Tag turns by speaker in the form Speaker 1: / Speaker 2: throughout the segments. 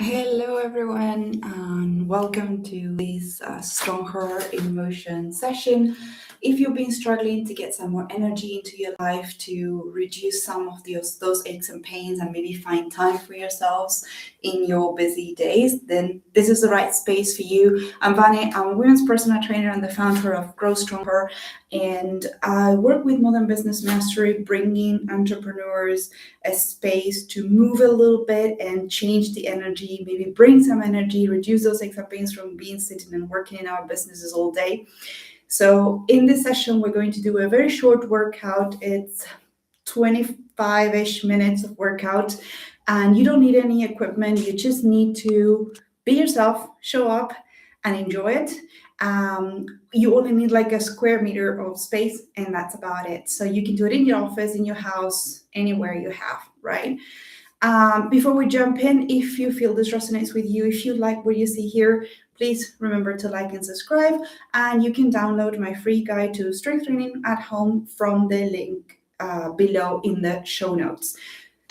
Speaker 1: Hello, everyone, and welcome to this StrongHER in Motion session. If you've been struggling to get some more energy into your life to reduce some of those aches and pains and maybe find time for yourselves in your busy days, then this is the right space for you. I'm Vane, I'm a women's personal trainer and the founder of Grow StrongHER, and I work with Modern Business Mastery, bringing entrepreneurs a space to move a little bit and change the energy, maybe bring some energy, reduce those aches and pains from being sitting and working in our businesses all day. So in this session, we're going to do a very short workout. It's 25-ish minutes of workout, and you don't need any equipment. You just need to be yourself, show up, and enjoy it. You only need like a square meter of space, and that's about it. So you can do it in your office, in your house, anywhere you have, right? Before we jump in, if you feel this resonates with you, if you like what you see here, please remember to like and subscribe. And you can download my free guide to strength training at home from the link below in the show notes.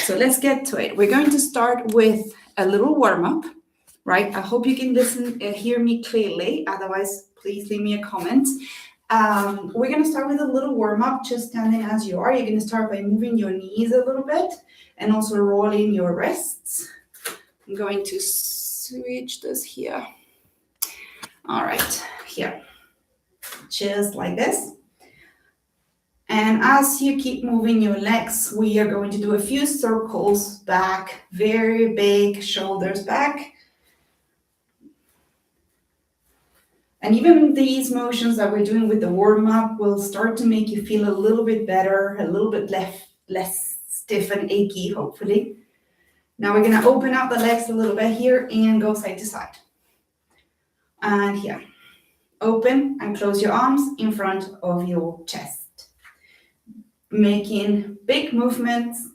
Speaker 1: So let's get to it. We're going to start with a little warm-up, right? I hope you can hear me clearly. Otherwise, please leave me a comment. We're going to start with a little warm-up, just standing as you are. You're going to start by moving your knees a little bit and also rolling your wrists. I'm going to switch this here. All right, here. Just like this. And as you keep moving your legs, we are going to do a few circles back, very big shoulders back. And even these motions that we're doing with the warm-up will start to make you feel a little bit better, a little bit less stiff and achy, hopefully. Now we're going to open up the legs a little bit here and go side to side. And here. Open and close your arms in front of your chest. Making big movements.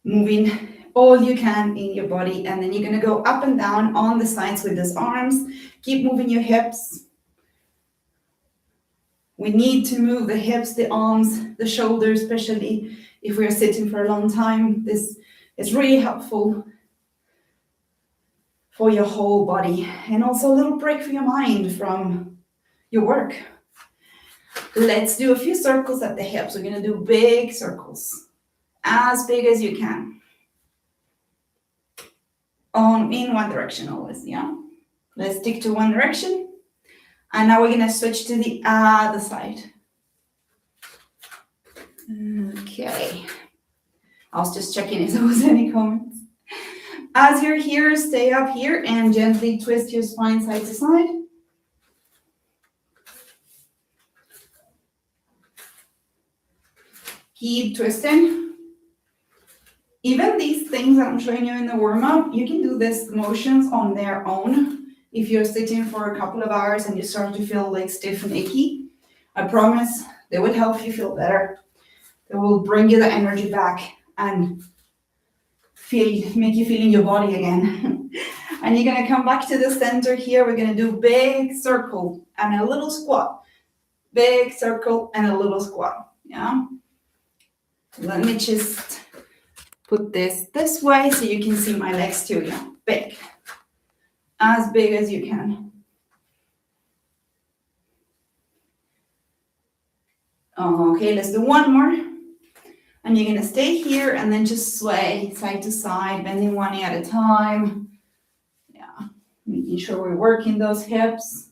Speaker 1: Moving all you can in your body, and then you're going to go up and down on the sides with those arms. Keep moving your hips. We need to move the hips, the arms, the shoulders, especially if we're sitting for a long time. This is really helpful for your whole body, and also a little break for your mind from your work. Let's do a few circles at the hips. We're going to do big circles, as big as you can. In one direction always, yeah? Let's stick to one direction. And now we're going to switch to the other side. Okay. I was just checking if there was any comments. As you're here, stay up here and gently twist your spine side to side. Keep twisting. Even these things that I'm showing you in the warm-up, you can do these motions on their own. If you're sitting for a couple of hours and you start to feel like stiff and achy, I promise they will help you feel better. They will bring you the energy back and make you feel in your body again. And you're going to come back to the center here. We're going to do big circle and a little squat. Big circle and a little squat. Yeah. Let me just put this way so you can see my legs too. Yeah, big. As big as you can. Okay, let's do one more. And you're going to stay here and then just sway side to side, bending one knee at a time. Yeah, making sure we're working those hips.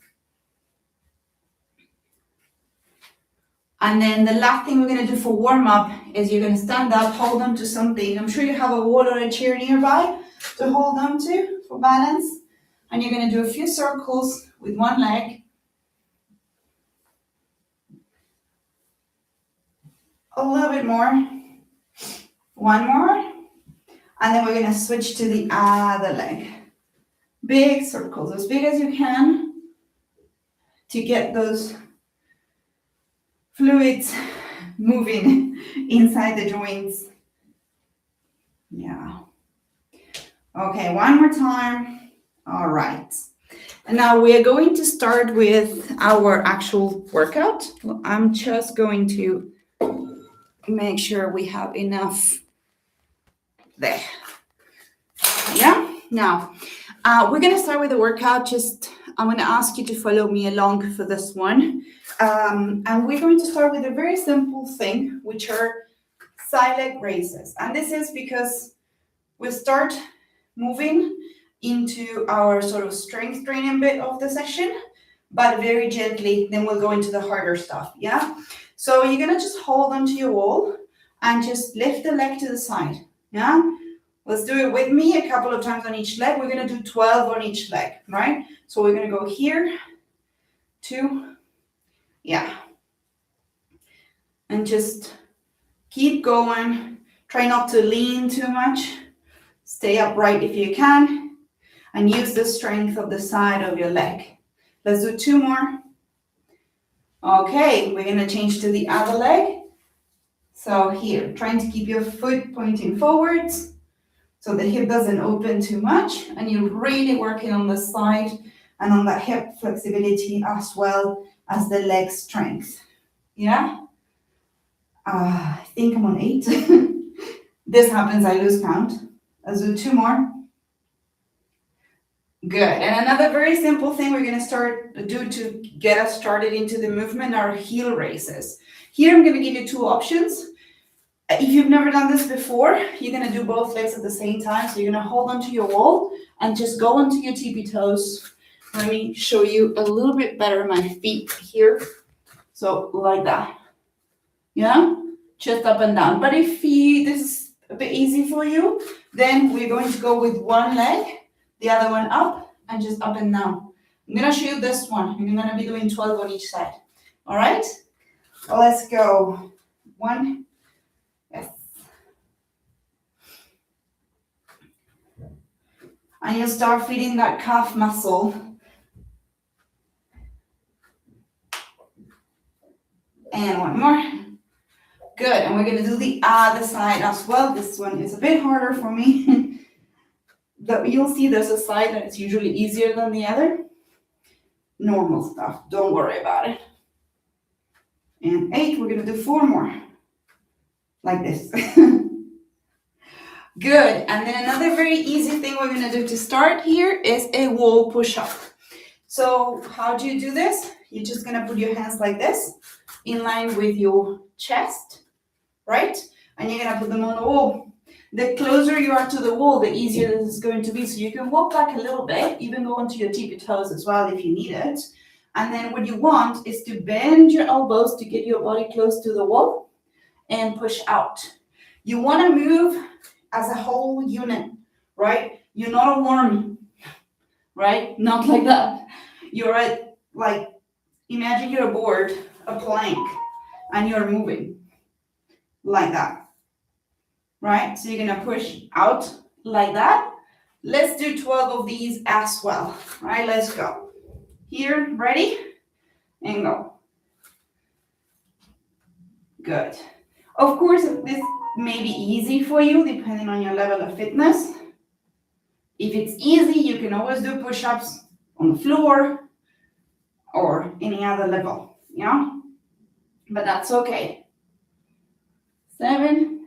Speaker 1: And then the last thing we're going to do for warm-up is you're going to stand up, hold on to something. I'm sure you have a wall or a chair nearby to hold on to for balance. And you're going to do a few circles with one leg. A little bit more. One more. And then we're going to switch to the other leg. Big circles, as big as you can, to get those fluids moving inside the joints. Yeah. Okay, one more time. All right. And now we are going to start with our actual workout. I'm just going to make sure we have enough there. Yeah. Now, we're gonna start with the workout. I'm gonna ask you to follow me along for this one, and we're going to start with a very simple thing, which are side leg raises. And this is because we'll start moving into our sort of strength training bit of the session, but very gently. Then we'll go into the harder stuff. Yeah. So you're gonna just hold onto your wall and just lift the leg to the side. Yeah. Let's do it with me a couple of times on each leg. We're going to do 12 on each leg, right? So we're going to go here, 2, yeah. And just keep going. Try not to lean too much. Stay upright if you can. And use the strength of the side of your leg. Let's do 2 more. Okay, we're going to change to the other leg. So here, trying to keep your foot pointing forwards, so the hip doesn't open too much, and you're really working on the side and on that hip flexibility as well as the leg strength. Yeah? I think I'm on 8. This happens, I lose count. Let's do 2 more. Good. And another very simple thing we're going to do to get us started into the movement are heel raises. Here I'm going to give you 2 options. If you've never done this before, you're going to do both legs at the same time. So you're going to hold onto your wall and just go onto your tippy toes. Let me show you a little bit better my feet here. So like that. Yeah? Just up and down. But if this is a bit easy for you, then we're going to go with one leg, the other one up, and just up and down. I'm going to show you this one. You're going to be doing 12 on each side. All right? Well, let's go. 1. Yes. And you'll start feeling that calf muscle. And 1 more. Good. And we're going to do the other side as well. This one is a bit harder for me. You'll see there's a side that is usually easier than the other. Normal stuff. Don't worry about it. And 8. We're going to do 4 more. Like this. Good. And then another very easy thing we're going to do to start here is a wall push-up. So how do you do this? You're just going to put your hands like this in line with your chest, right? And you're going to put them on the wall. The closer you are to the wall, the easier this is going to be. So you can walk back a little bit, even go onto your tippy toes as well if you need it. And then what you want is to bend your elbows to get your body close to the wall and push out. You want to move as a whole unit, right? You're not a worm, right? Not like that. You're imagine you're a board, a plank, and you're moving like that, right? So you're gonna push out like that. Let's do 12 of these as well, right? Let's go. Here, ready? And go. Good. Of course, this may be easy for you depending on your level of fitness. If it's easy, you can always do push-ups on the floor or any other level, yeah? But that's okay. 7,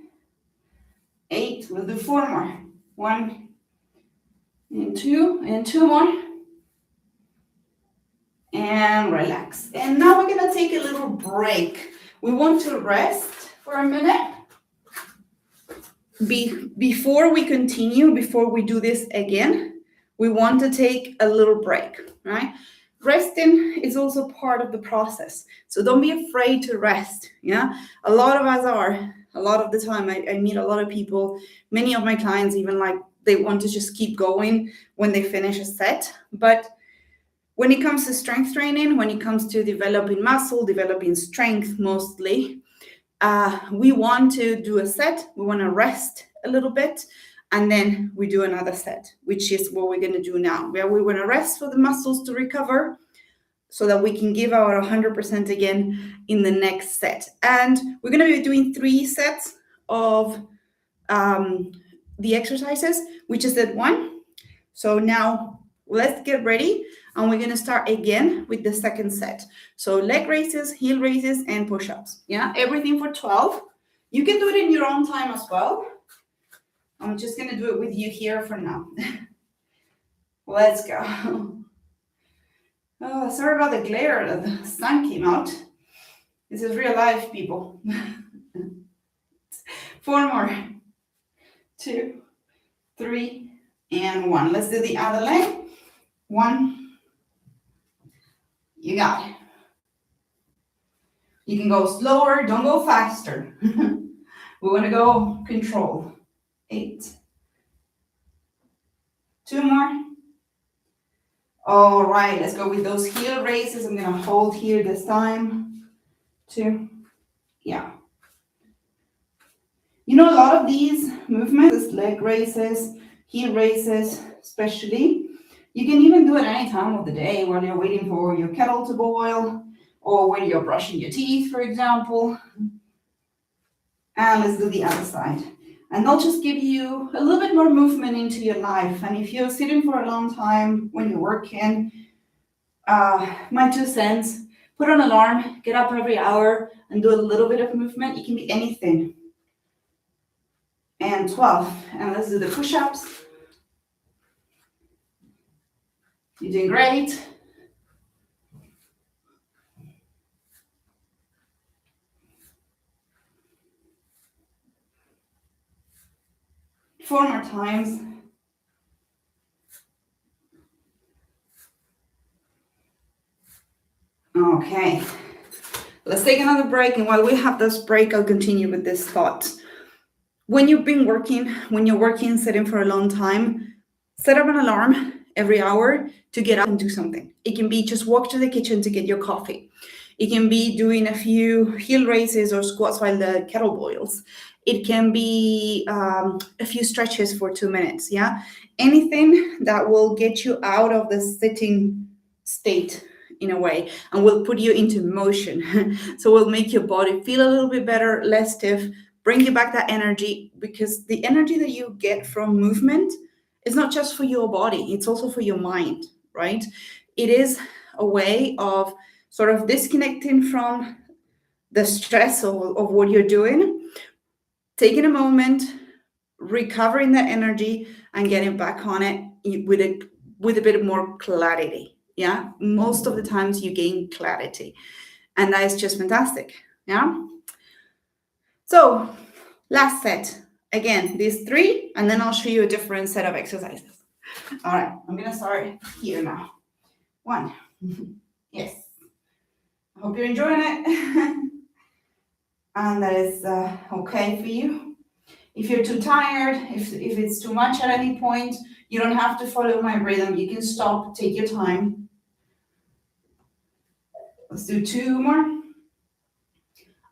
Speaker 1: 8, we'll do 4 more. 1 and 2, and 2 more. And relax. And now we're gonna take a little break. We want to rest for a minute. Before we continue, before we do this again, we want to take a little break, right? Resting is also part of the process. So don't be afraid to rest, yeah? A lot of us are. A lot of the time, I meet a lot of people, many of my clients even they want to just keep going when they finish a set. But when it comes to strength training, when it comes to developing muscle, developing strength mostly, we want to do a set, we want to rest a little bit, and then we do another set, which is what we're going to do now, where we want to rest for the muscles to recover so that we can give our 100% again in the next set. And we're going to be doing 3 sets of the exercises, which is set 1. So now let's get ready, and we're going to start again with the second set. So leg raises, heel raises, and push-ups. Yeah, everything for 12. You can do it in your own time as well. I'm just gonna do it with you here for now. Let's go. Oh, sorry about the glare. The sun came out. This is real life, people. 4 more. 2, 3, and 1. Let's do the other leg. 1. You got it. You can go slower, don't go faster. We want to go control. 8. 2 more. All right, let's go with those heel raises. I'm going to hold here this time. 2. Yeah. You know, a lot of these movements, leg raises, heel raises, especially, you can even do it any time of the day while you're waiting for your kettle to boil or when you're brushing your teeth, for example. And let's do the other side. And they'll just give you a little bit more movement into your life. And if you're sitting for a long time when you're working, my 2 cents, put an alarm, get up every hour and do a little bit of movement. It can be anything. And 12. And let's do the push-ups. You're doing great. Four more times. Okay. Let's take another break. And while we have this break, I'll continue with this thought. When you're working, sitting for a long time, set up an alarm every hour to get up and do something. It can be just walk to the kitchen to get your coffee. It can be doing a few heel raises or squats while the kettle boils. It can be a few stretches for 2 minutes, yeah? Anything that will get you out of the sitting state in a way and will put you into motion. So will make your body feel a little bit better, less stiff, bring you back that energy, because the energy that you get from movement is not just for your body, it's also for your mind, right? It is a way of sort of disconnecting from the stress of what you're doing, taking a moment, recovering that energy and getting back on it with a bit more clarity. Yeah, most of the times you gain clarity, and that is just fantastic. Yeah. So last set, again, these 3, and then I'll show you a different set of exercises. All right, I'm gonna start here now. 1. Yes. I hope you're enjoying it. And that is okay for you. If you're too tired, if it's too much at any point, you don't have to follow my rhythm. You can stop, take your time. Let's do 2 more.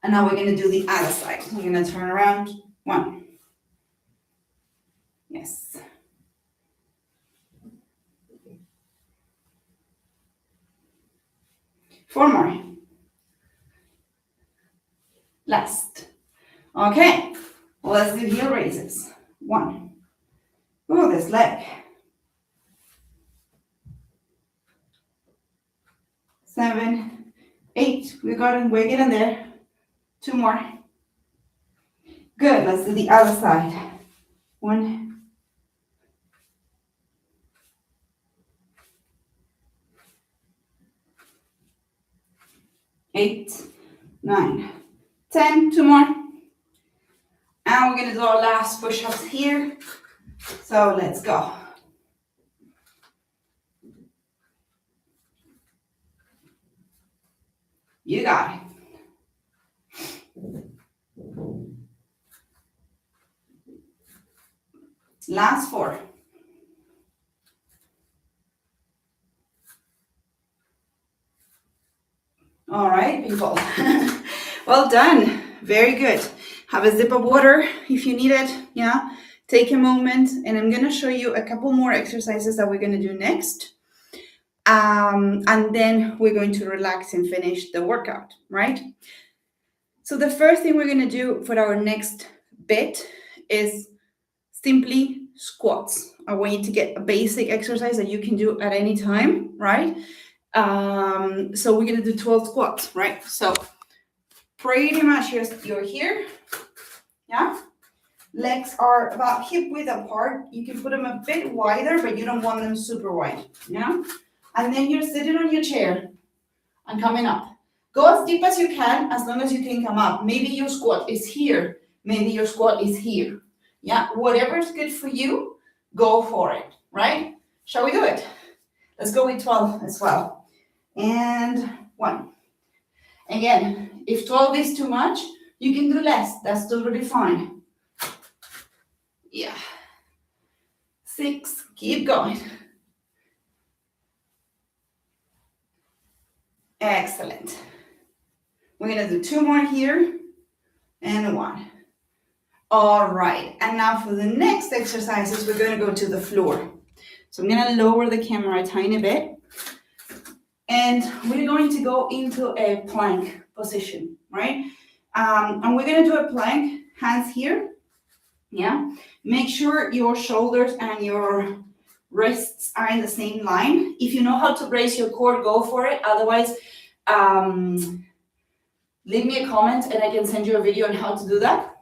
Speaker 1: And now we're going to do the other side. I'm going to turn around. 1. Yes. 4 more. Last. Okay. Let's do heel raises. 1. Oh, this leg. 7. 8. We're getting there. 2 more. Good. Let's do the other side. 1. 8, 9, 10. 2 more. And we're going to do our last push-ups here. So let's go. You got it. Last 4. All right, people. Well done. Very good. Have a sip of water if you need it. Yeah. Take a moment, and I'm going to show you a couple more exercises that we're going to do next. And then we're going to relax and finish the workout, right? So the first thing we're going to do for our next bit is simply squats. I want you to get a basic exercise that you can do at any time, right? So we're going to do 12 squats, right? So pretty much you're here, yeah? Legs are about hip width apart. You can put them a bit wider, but you don't want them super wide, yeah? And then you're sitting on your chair and coming up. Go as deep as you can, as long as you can come up. Maybe your squat is here. Maybe your squat is here. Yeah, whatever is good for you, go for it, right? Shall we do it? Let's go with 12 as well. And 1. Again, if 12 is too much, you can do less. That's totally fine. Yeah. 6, keep going. Excellent. We're gonna do 2 more here, and 1. All right, and now for the next exercises, we're gonna go to the floor. So I'm gonna lower the camera a tiny bit, and we're going to go into a plank position, right? And we're gonna do a plank, hands here, yeah? Make sure your shoulders and your wrists are in the same line. If you know how to brace your core, go for it. Otherwise, leave me a comment and I can send you a video on how to do that,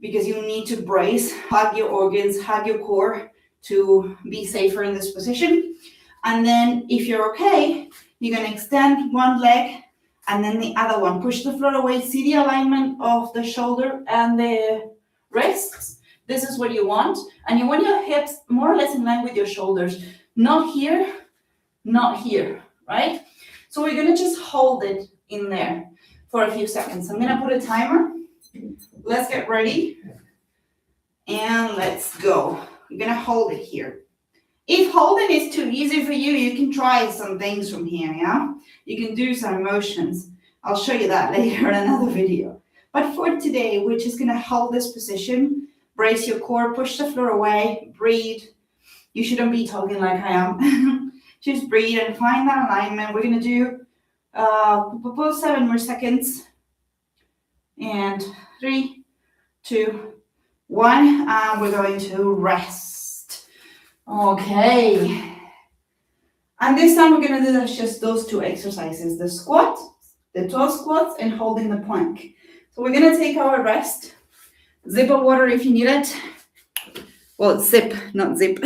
Speaker 1: because you need to brace, hug your organs, hug your core to be safer in this position. And then if you're okay, you're gonna extend one leg and then the other one. Push the floor away, see the alignment of the shoulder and the wrists. This is what you want. And you want your hips more or less in line with your shoulders. Not here, not here, right? So we're gonna just hold it in there for a few seconds. I'm gonna put a timer. Let's get ready. And let's go. We're gonna hold it here. If holding is too easy for you, you can try some things from here, yeah? You can do some motions. I'll show you that later in another video. But for today, we're just gonna hold this position, brace your core, push the floor away, breathe. You shouldn't be talking like I am. Just breathe and find that alignment. We're gonna do 7 more seconds. And 3, 2, 1, and we're going to rest. Okay. And this time we're going to do just those 2 exercises, the squat, the 12 squats, and holding the plank. So we're going to take our rest. Zip of water if you need it. Well, sip, not zip.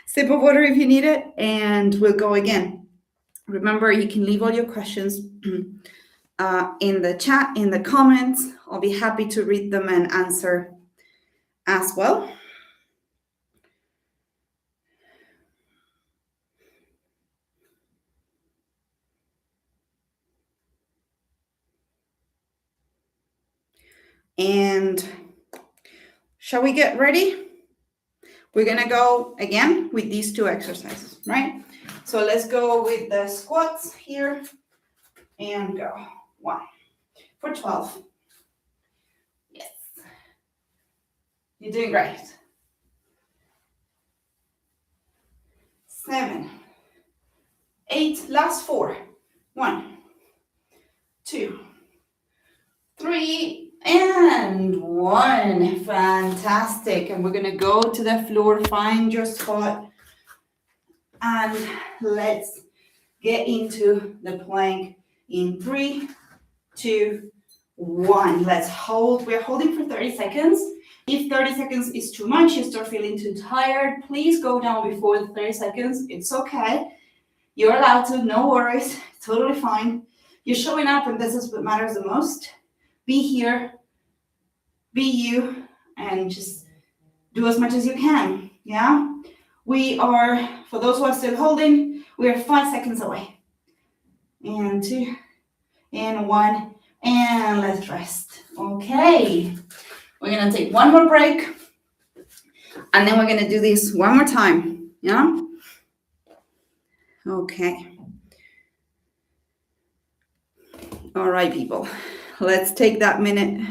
Speaker 1: Sip of water if you need it, and we'll go again. Remember, you can leave all your questions in the chat, in the comments. I'll be happy to read them and answer as well. And shall we get ready? We're gonna go again with these 2 exercises, right? So let's go with the squats here and go. 1 for 12. Yes. You're doing great. 7, 8, last 4. 1, 2, 3, and 1. Fantastic. And we're gonna go to the floor, find your spot, and let's get into the plank in 3, 2, 1. Let's hold. We're holding for 30 seconds. If 30 seconds is too much, you start feeling too tired, please go down before the 30 seconds. It's okay. You're allowed to, no worries. Totally fine. You're showing up, and this is what matters the most. Be here, be you, and just do as much as you can, yeah? We are, for those who are still holding, we are 5 seconds away. And 2, and 1, and let's rest. Okay, we're gonna take 1 more break, and then we're gonna do this 1 more time, yeah? Okay. All right, people, let's take that minute.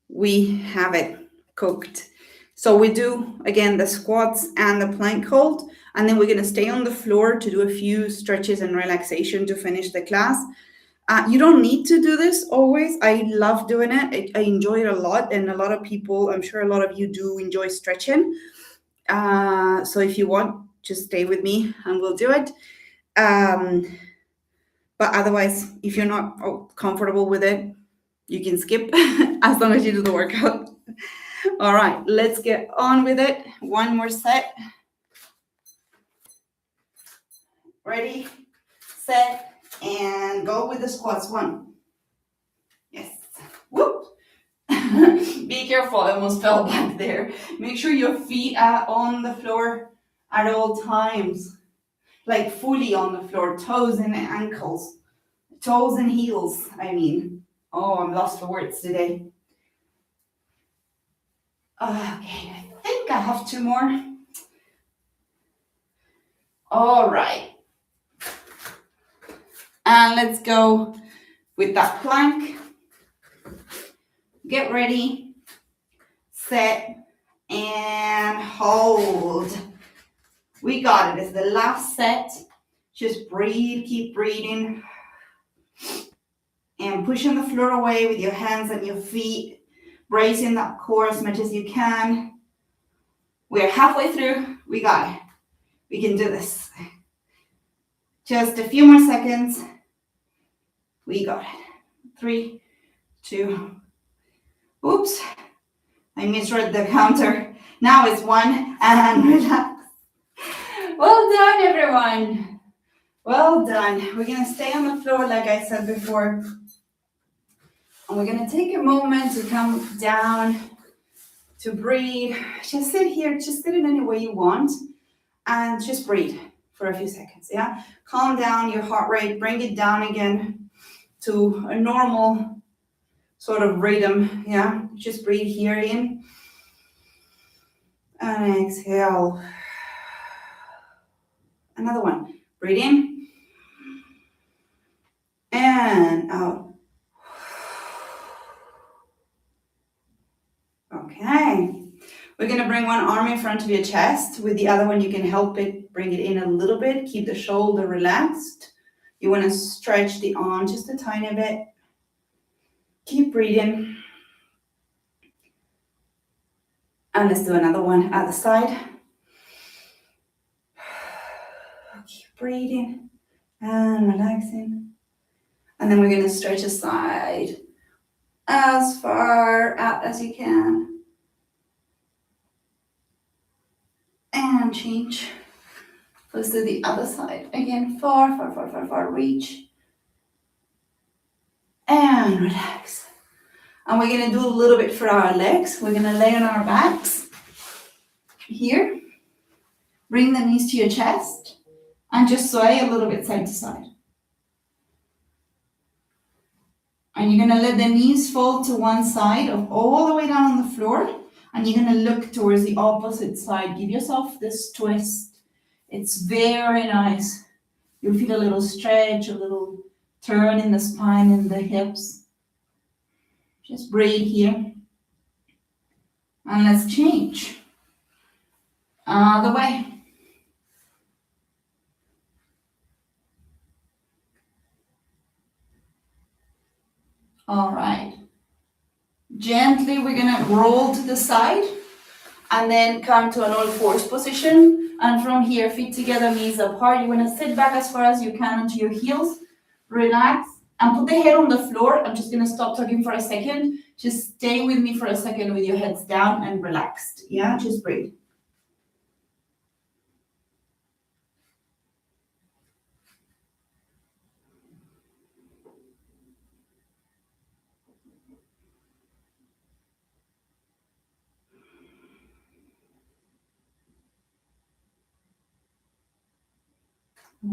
Speaker 1: We have it cooked. So we do, again, the squats and the plank hold, and then we're gonna stay on the floor to do a few stretches and relaxation to finish the class. You don't need to do this always. I love doing it. I enjoy it a lot, and a lot of people, I'm sure a lot of you do enjoy stretching. So if you want, just stay with me and we'll do it. But otherwise, if you're not comfortable with it, You can skip as long as you do the workout. All right, let's get on with it. One more set. Ready, set, and go with the squats. One. Yes. Whoop. Be careful, I almost fell back there. Make sure your feet are on the floor at all times. Like fully on the floor, toes and ankles. Toes and heels, I mean. Oh, I'm lost for words today. Okay, I think I have two more. All right. And let's go with that plank. Get ready, set, and hold. We got it. It's the last set. Just breathe, keep breathing. And pushing the floor away with your hands and your feet. Bracing that core as much as you can. We're halfway through. We got it. We can do this. Just a few more seconds. We got it. 3, 2. Oops. I misread the counter. Now it's 1 and relax. Well done, everyone. Well done. We're going to stay on the floor like I said before. And we're going to take a moment to come down, to breathe. Just sit here. Just sit in any way you want. And just breathe for a few seconds, yeah? Calm down your heart rate. Bring it down again to a normal sort of rhythm, yeah? Just breathe here in. And exhale. Another one. Breathe in. And out. Okay. We're going to bring one arm in front of your chest. With the other one, you can help it, bring it in a little bit. Keep the shoulder relaxed. You want to stretch the arm just a tiny bit. Keep breathing. And let's do another one at the side. Keep breathing and relaxing. And then we're going to stretch aside as far out as you can. And change. Let's do the other side. Again, far, far, far, far, far, reach. And relax. And we're going to do a little bit for our legs. We're going to lay on our backs. Here. Bring the knees to your chest. And just sway a little bit side to side. And you're going to let the knees fall to one side, all the way down on the floor. And you're going to look towards the opposite side. Give yourself this twist. It's very nice. You'll feel a little stretch, a little turn in the spine and the hips. Just breathe here. And let's change. Other way. All right. Gently, we're going to roll to the side and then come to an all fours position. And from here, feet together, knees apart. You want to sit back as far as you can onto your heels. Relax and put the head on the floor. I'm just going to stop talking for a second. Just stay with me for a second with your heads down and relaxed. Yeah, just breathe.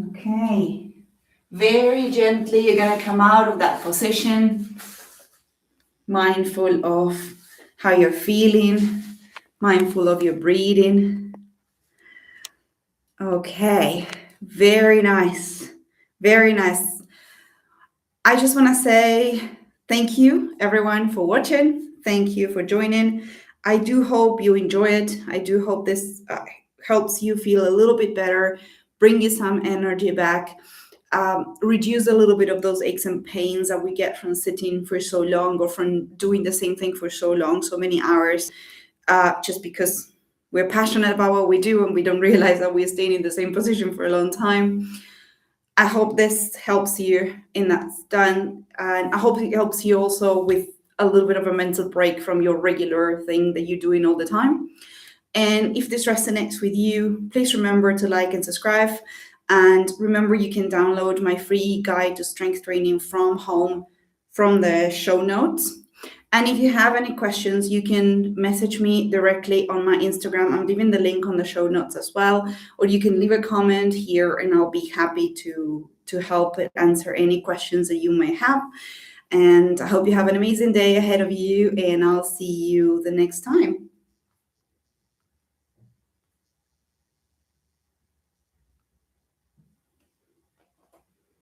Speaker 1: Okay. Very gently, you're going to come out of that position. Mindful of how you're feeling. Mindful of your breathing. Okay. Very nice. Very nice. I just want to say thank you, everyone, for watching. Thank you for joining. I do hope you enjoy it. I do hope this helps you feel a little bit better, bring you some energy back, reduce a little bit of those aches and pains that we get from sitting for so long or from doing the same thing for so long, so many hours, just because we're passionate about what we do and we don't realize that we're staying in the same position for a long time. I hope this helps you in that done, and I hope it helps you also with a little bit of a mental break from your regular thing that you're doing all the time. And if this resonates with you, please remember to like and subscribe. And remember, you can download my free guide to strength training from home from the show notes. And if you have any questions, you can message me directly on my Instagram. I'm leaving the link on the show notes as well. Or you can leave a comment here and I'll be happy to help answer any questions that you may have. And I hope you have an amazing day ahead of you, and I'll see you the next time.